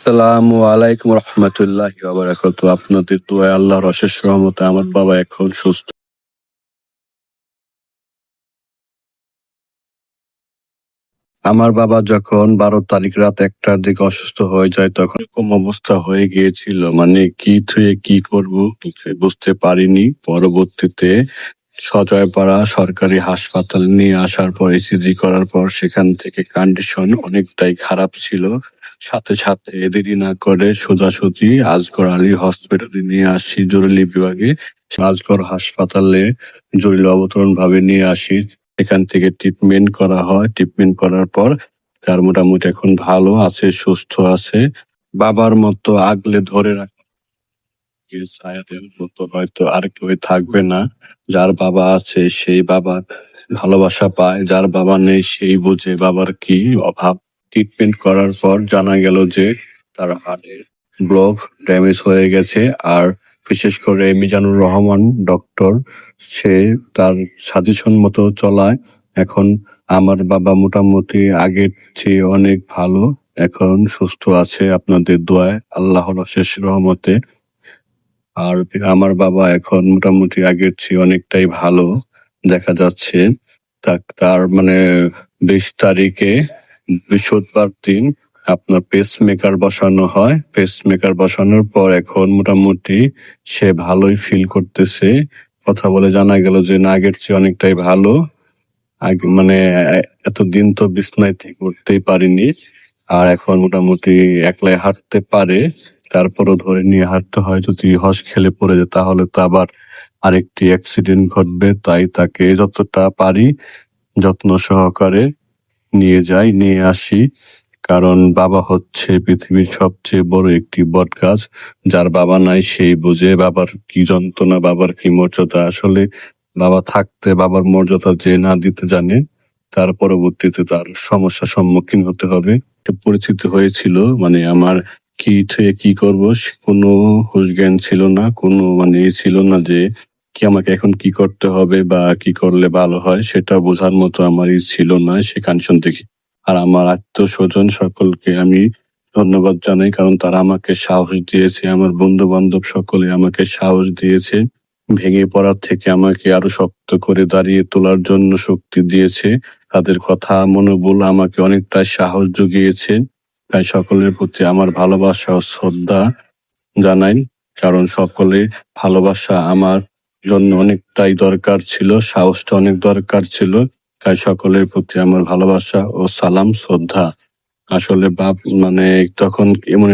আসসালামু আলাইকুম রহমতুল্লাহি ওয়া বারাকাতুহু। আপনাদের দোয়ায় আল্লাহর অশেষ রহমতে আমার বাবা এখন সুস্থ। আমার বাবা যখন 12 তারিখ রাত 1টার দিকে অসুস্থ হয়ে যায় তখন এরকম অবস্থা হয়ে গিয়েছিল, মানে কি থুয়ে কি করব কিছুই বুঝতে পারিনি। পরবর্তীতে সজয়পাড়া সরকারি হাসপাতালে নিয়ে আসার পর ইসিজি করার পর সেখান থেকে কন্ডিশন অনেকটাই খারাপ ছিল। সাথে সাথে দেরি না করে সোজাসুজি আজগর আলী হসপিটালে নিয়ে আসি জরুরি বিভাগে। আজগর হাসপাতালে জরুরি অবতরণ ভাবে নিয়ে আসি। এখান থেকে ট্রিটমেন্ট করা হয়। ট্রিটমেন্ট করার পর তার মোটামুটি এখন ভালো আছে, সুস্থ আছে। বাবার মতো আগলে ধরে রাখা ছায়াদের মতো হয়তো আর কেউ থাকবে না। যার বাবা আছে সেই বাবার ভালোবাসা পায়, যার বাবা নেই সেই বোঝে বাবার কি অভাব। ট্রিটমেন্ট করার পর জানা গেল যে তার হাড়ের ব্লক ড্যামেজ হয়ে গেছে। আর বিশেষ করে মিজানুর রহমান ডক্টর, সে তার সাজেশন মতো চলায় এখন আমার বাবা মোটামুটি আগের চেয়ে অনেক ভালো, এখন সুস্থ আছে আপনাদের দোয়ায়, আল্লাহর অশেষ রহমতে। আর আমার বাবা এখন মোটামুটি আগের চেয়ে অনেকটাই ভালো দেখা যাচ্ছে। তার মানে 20 তারিখে বৃহস্পতিবার দিন আপনার পেসমেকার বসানো হয়। পেসমেকার বসানোর পর এখন মোটামুটি সে ভালোই ফিল করতেছে। কথা বলে জানা গেল যে না, আগের চেয়ে অনেকটাই ভালো। আগে মানে এতদিন তো বিছনায় থেকে উঠতেই পারিনি, আর এখন মোটামুটি একলাই হাঁটতে পারে। তারপরও ধরে নিয়ে হাঁটতে হয়, যদি হস খেলে পড়ে যায় তাহলে তো আবার আরেকটি অ্যাক্সিডেন্ট ঘটবে। তাই তাকে যতটা পারি যত্ন সহকারে নিয়ে যাই, নিয়ে আসি। কারণ বাবা হচ্ছে পৃথিবীর সবচেয়ে বড় একটি বটগাছ। যার বাবা নাই সেই বুঝে বাবার কি যন্ত্রণা, বাবার কি মর্যাদা। আসলে বাবা থাকতে বাবার মর্যাদা যে না দিতে জানে, তার পরবর্তীতে তার সমস্যার সম্মুখীন হতে হবে। একটা পরিস্থিতি হয়েছিল, মানে আমার কি থেকে কি করবো কোনো হুঁশ জ্ঞান ছিল না, কোনো মানে ছিল না যে কি আমাকে এখন কি করতে হবে বা কি করলে ভালো হয়, সেটা বোঝার মতো আমারই ছিল না সে কন্ডিশন থেকে। আর আমার আত্মীয় স্বজন সকলকে আমি ধন্যবাদ জানাই, কারণ তারা আমাকে সাহস দিয়েছে। আমার বন্ধু বান্ধব সকলে আমাকে সাহস দিয়েছে। ভেঙে পড়ার থেকে আমাকে আরো শক্ত করে দাঁড়িয়ে তোলার জন্য শক্তি দিয়েছে। তাদের কথা মনোবল আমাকে অনেকটা সাহস জুগিয়েছে। তাই সকলের প্রতি আমার ভালোবাসা ও শ্রদ্ধা জানাই, কারণ সকলের ভালোবাসা আমার জন্য অনেকটাই দরকার ছিল, সাহসটা অনেক দরকার ছিল। তাই সকলের প্রতি আমার ভালোবাসা ও সালাম শ্রদ্ধা। আসলে বাপ মানে তখন এমন